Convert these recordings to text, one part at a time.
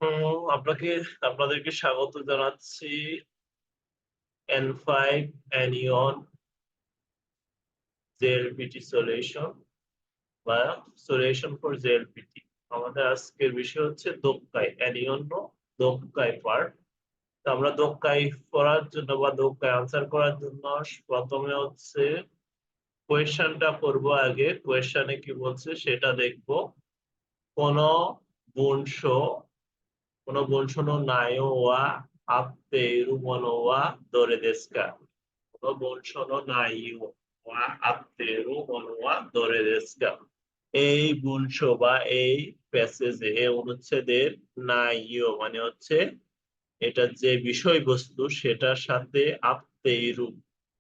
আপনাদেরকে স্বাগত জানাচ্ছি N5 অ্যানিয়ন জেএলপিটি সলিউশন বা সলিউশন ফর জেএলপিটি। আমাদের আজকের বিষয় হচ্ছে দোক্কাই অ্যানিয়ন দোক্কাই পার্ট। তো আমরা দোক্কাই করার জন্য বা দোক্কাই আনসার করার জন্য প্রথমে হচ্ছে কোয়েশ্চেনটা করব। আগে কোয়েশ্চেনে কি বলছে সেটা দেখব। কোন বংশ কোন বংশনো নায়ো ওয়া আত্তেরু মনো ওয়া দোরে দেস্কা। কোন বংশনো নাইও ওয়া আত্তেরু মনো ওয়া দোরে দেস্কা। এই বংশ বা এই প্যাসেজে এই অনুচ্ছেদের নাইও মানে হচ্ছে এটা যে বিষয়বস্তু সেটার সাথে আত্তেরু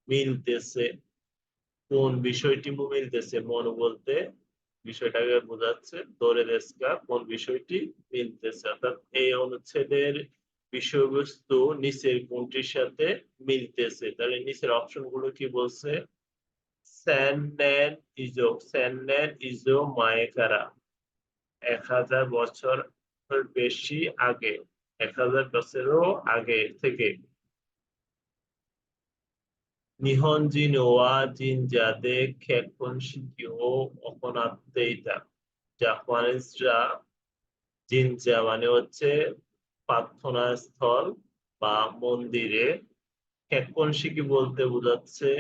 মিলতেছে। কোন বিষয়টি মিলতেছে? মনো বলতে বিষয়টাকে বোঝাচ্ছে, দোরে দেশকা কোন বিষয়টি মিলতেছে, অর্থাৎ এই অনুচ্ছেদের বিষয়বস্তু নিচের কোনটির সাথে মিলতেছে। তাহলে নিচের অপশন গুলো কি বলছে? স্যান্ডেন ইজো মায়েকারা 1000 বছর বেশি আগে, 1000 বছরও আগে থেকে। নিহনজিন ওয়া জিনজাদে খেকনশিকিও অপনাত্তেইতা। জাপানিজরা জিনজা মানে হচ্ছে প্রার্থনা স্থল বা মন্দিরে, খেকনশিকি বলতে বোঝাচ্ছে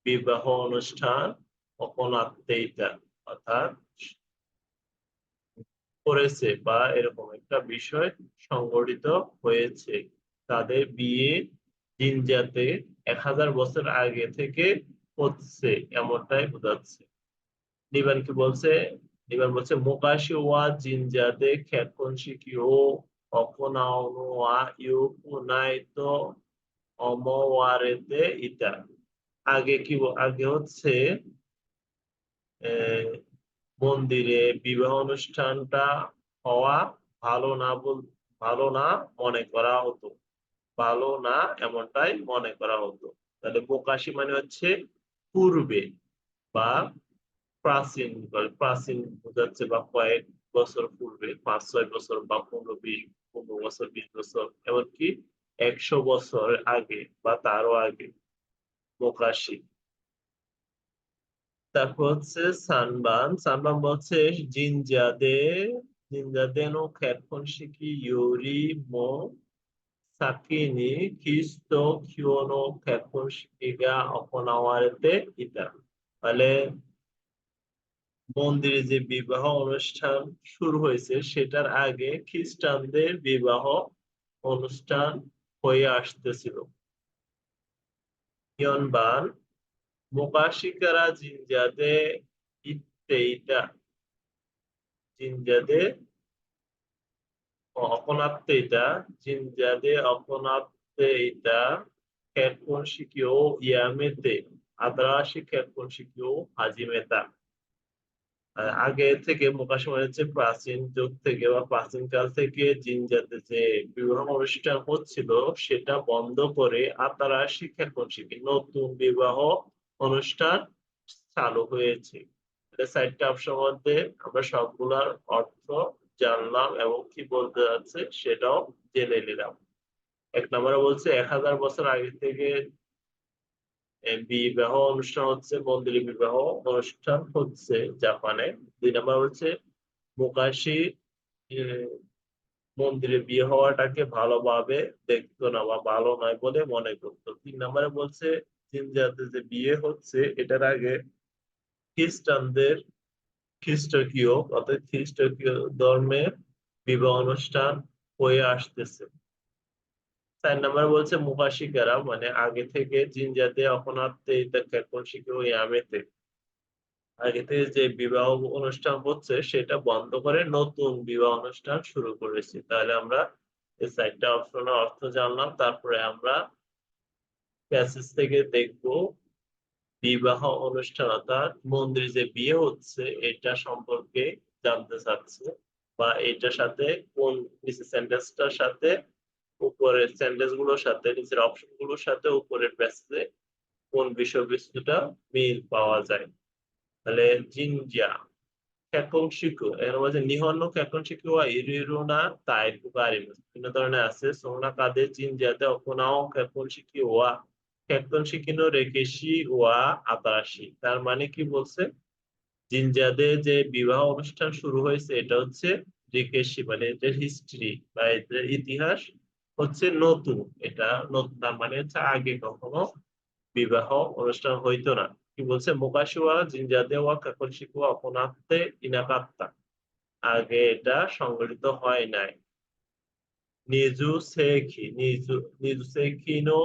বিবাহ অনুষ্ঠান, অপনাত্তেইতা অর্থাৎ করেছে বা এরকম একটা বিষয় সংঘটিত হয়েছে। তাদের বিয়ে জিনজাতে 1000 বছর আগে থেকে হচ্ছে এমনটাই বোঝাচ্ছে। নিবান কি বলছে? নিবান বলছে মোকাশি ওয়া জিনজাতে খ্যাতকনশিকি ও অকনাওনো ওয়া ইউকুনাইতো অমওয়ারেতে ইতা। আগে হচ্ছে মন্দিরে বিবাহ অনুষ্ঠানটা হওয়া ভালো না ভালো না মনে করা হতো। ভালো না এমনটাই মনে করা হতো। তাহলে বোকাশি মানে হচ্ছে পূর্বে বা প্রাচীন, প্রাচীন বোঝাচ্ছে বা কয়েক বছর পূর্বে, 5-6 বছর বা 15-20 বছর, 20 বছর, এমনকি 100 বছর আগে বা তারও আগে বোকাশি। তারপর হচ্ছে সানবান। সানবান বলছে জিনজাদে নো খ্যাতকনশিকি ইউরি মো সাকিনি খিস্তো কিওনো খ্যাতকনশিকিগা অপনাওয়ারেতে ইতা। তাহলে মন্দিরে যে বিবাহ অনুষ্ঠান শুরু হয়েছে সেটার আগে খ্রিস্টানদের বিবাহ অনুষ্ঠান হয়ে আসতেছিল। ইয়নবান মোকাশিকারা জিনজাদে ইত্তেইটা। জিনজাদে অপনাত্তেইটা জিনজাদে অপনাত্তেইটা খ্যাতকনশিকিও ইয়ামেতে আদরাশি খ্যাতকনশিকিও হাজিমেতা। আগে থেকে মোকাশি মানে হচ্ছে প্রাচীন যুগ থেকে বা প্রাচীন কাল থেকে জিনজাতে যে বিবাহ অনুষ্ঠান হচ্ছিল সেটা বন্ধ করে আতারা শিক্ষা শিখি নতুন বিবাহ অনুষ্ঠান চালু হয়েছে। 4টা অপশন মধ্যে আমরা সবগুলার অর্থ জানলাম এবং কি বলতে যাচ্ছে সেটাও জেনে নিলাম। 1 নম্বরে বলছে 1000 বছর আগে থেকে বিবাহ অনুষ্ঠান হচ্ছে, মন্দিরে বিবাহ অনুষ্ঠান হচ্ছে জাপানে। 2 নম্বর হচ্ছে মোকাশি মন্দিরে বিয়ে হওয়াটাকে ভালোভাবে দেখতো না বা ভালো নয় বলে মনে করতো। 3 নম্বরে বলছে জিনজাতে যে বিয়ে হচ্ছে এটার আগে খ্রিস্টানদের খ্রিস্টকীয় অর্থাৎ খ্রিস্টকীয় ধর্মের বিবাহ অনুষ্ঠান হয়ে আসতেছে। 4 নম্বরে বলছে মুকাশিকারা মানে আগে থেকে জিনজাতে অপনাত্তে ইতাকাকুনশিকে ইয়ামেতে আগে থেকে যে বিবাহ অনুষ্ঠান হচ্ছে সেটা বন্ধ করে নতুন বিবাহ অনুষ্ঠান শুরু করেছে। তাহলে আমরা এই 4টা অপশনের অর্থ জানলাম। তারপরে আমরা প্যাসেজ থেকে দেখব বিবাহ অনুষ্ঠান অর্থাৎ মন্দিরে যে বিয়ে হচ্ছে এটা সম্পর্কে জানতে চাচ্ছে বা এটার সাথে কোন নিচের সেন্টেন্সটার সাথে উপরের সেন্টেন্স গুলোর সাথে নিচের অপশন গুলোর সাথে উপরের প্যাসেজে কোন বিষয়বস্তুটা মিল পাওয়া যায়। তাহলে জিনজা 객관식으로 এর মধ্যে নিহন্ন 객관식과 이르나 타입과 아리면서 বিভিন্ন ধরনের আছে 소나카데 진지하데 없고나오 객관식과 객관식의 রেকেশি와 আতারাশি তার মানে কি বলছে জিনজাদে যে বিবাহ অনুষ্ঠান শুরু হয়েছে এটা হচ্ছে রেকেশি মানে এটার হিস্ট্রি বা এটার ইতিহাস হচ্ছে নতুন এটা নতুন তার মানে হচ্ছে আগে কখনো বিবাহ অনুষ্ঠান হইতো না কি বলছে মোকাশিওয়া জিনজাদেওয়া কাকলশিকুয়া অপনাত্তে ইনাকাত্তা আগে এটা সংগঠিত হয় নাই নিজু সেকি নো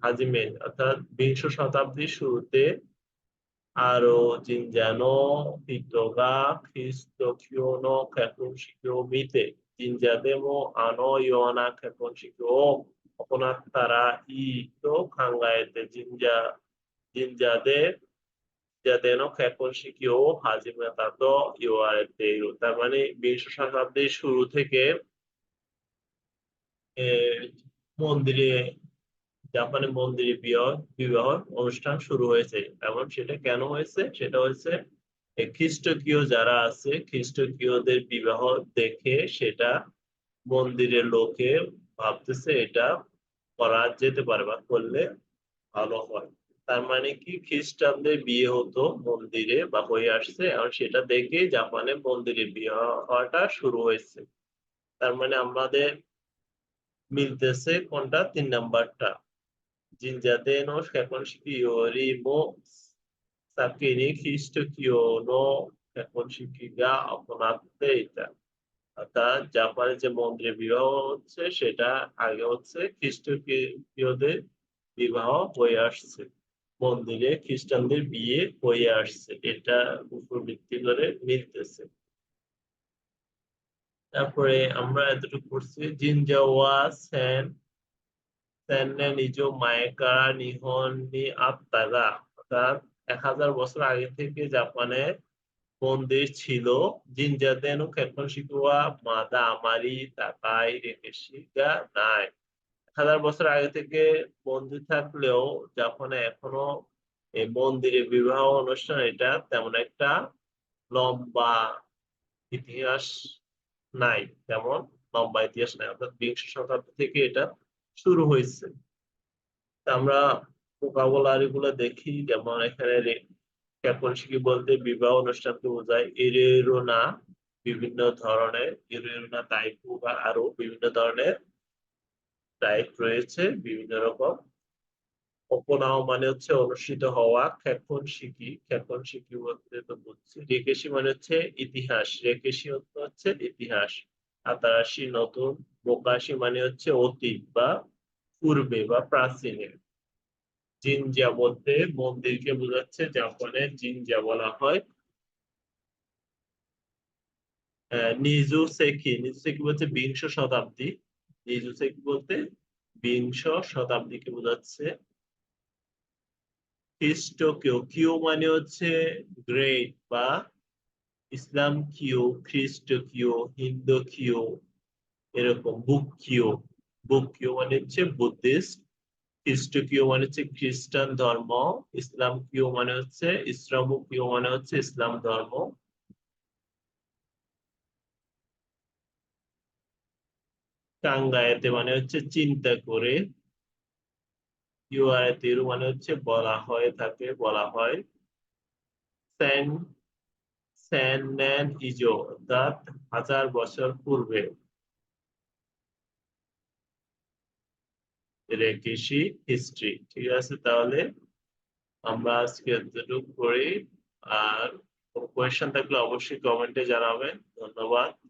হাজিমে অর্থাৎ বিংশ শতাব্দীর শুরুতে আরো জিনজানো হিটোগা খ্রিস্টকীয় নো ক্যাথলিকীয় মিতে জিনজাদেমো আনো ইয়োনা ক্যাথলিকীয় অপনাত্তারা ইতো খাঙ্গায়েতে জিনজাদে জিনজাদেনো ক্যাথলিকীয় হাজিমেতাতো ইওয়ারেতেইরো তার মানে বিংশ শতাব্দীর শুরু থেকে মন্দিরে জাপানে মন্দিরে বিবাহ অনুষ্ঠান শুরু হয়েছে এবং সেটা কেন হয়েছে সেটা হচ্ছে খ্রিস্টকীয় যারা আছে খ্রিস্টকীয়দের বিবাহ দেখে সেটা মন্দিরের লোকে ভাবতেছে এটা করা যেতে পারে বা করলে ভালো হয় তার মানে কি খ্রিস্টানদের বিয়ে হতো মন্দিরে বা হয়ে আসছে এবং সেটা দেখে জাপানে মন্দিরে বিয়ে হওয়াটা শুরু হয়েছে তার মানে আমাদের মিলতেছে কোনটা 3 নাম্বারটা জিনজাতে নো 객관식이요리모 সাকিনি খ্রিস্টকীয় নো 객관식이가 অপনাত্তে এটা অর্থাৎ জাপানের যে মন্দিরে বিবাহ হচ্ছে সেটা আগে হচ্ছে খ্রিস্টীয়দের বিবাহ হয়ে আসছে মন্দিরে খ্রিস্টানদের বিয়ে হয়ে আসছে এটা উপর ভিত্তি করে মিলতেছে তারপরে আমরা এতটুকু পড়ছি জিনজাওয়া সেন্নে নিজ মায়েকারা নিহন নি আত্মাগা অর্থাৎ 1000 বছর আগে থেকে জাপানে মন্দির ছিল জিনজাদেন ও খ্যাপনশিকুয়া মাদা আমারি তাকাই রেকেশিগা নাই 1000 বছর আগে থেকে মন্দির থাকলেও জাপানে এখনো এই মন্দিরে বিবাহ অনুষ্ঠান এটা তেমন একটা লম্বা ইতিহাস নাই তেমন লম্বা ইতিহাস নাই অর্থাৎ বিংশ শতাব্দী থেকে এটা শুরু হয়েছে আমরা ভোকাবুলারি গুলো দেখি যেমন এখানে ক্যাপনশিকি বলতে বিবাহ অনুষ্ঠানকে বোঝায় ইরেরোনা বিভিন্ন ধরনের ইরেরোনা টাইপ বা আরো বিভিন্ন ধরনের টাইপ রয়েছে বিভিন্ন রকম অপনাও মানে হচ্ছে অনুষ্ঠিত হওয়া ক্ষেপণ শিকি বলতে তো বুঝছি রেকেশি মানে হচ্ছে ইতিহাস রেকেশি হচ্ছে ইতিহাস আতারাশি নতুন মোকাশি মানে হচ্ছে অতীত বা পূর্বে বা প্রাচীনে জিনজা বলতে মন্দিরকে বোঝাচ্ছে জাপানে জিনজা বলা হয় নিজু সেকি বলতে বিংশ শতাব্দী নিজু সেকি বলতে বিংশ শতাব্দীকে বোঝাচ্ছে খ্রিস্টকীয় কিউ মানে হচ্ছে গ্রেট বা ইসলাম কিউ খ্রিস্টকীয় হিন্দু কিউ এরকম বুক কিউ মানে হচ্ছে বুদ্ধিস্ট খ্রিস্টকীয় মানে হচ্ছে খ্রিস্টান ধর্ম ইসলাম কিউ মানে হচ্ছে ইসলাম কিউ মানে হচ্ছে ইসলাম ধর্ম কাঙ্গায়েতে মানে হচ্ছে চিন্তা করে ইউআরএতিরু মানে হচ্ছে বলা হয়ে থাকে বলা হয় সেন সেন ইজো অর্থাৎ 1000 বছর পূর্বে রেকেশি হিস্ট্রি ঠিক আছে তাহলে আমরা আজকে এতটুকু করি আর কোয়েশ্চেন থাকলে অবশ্যই কমেন্টে জানাবেন ধন্যবাদ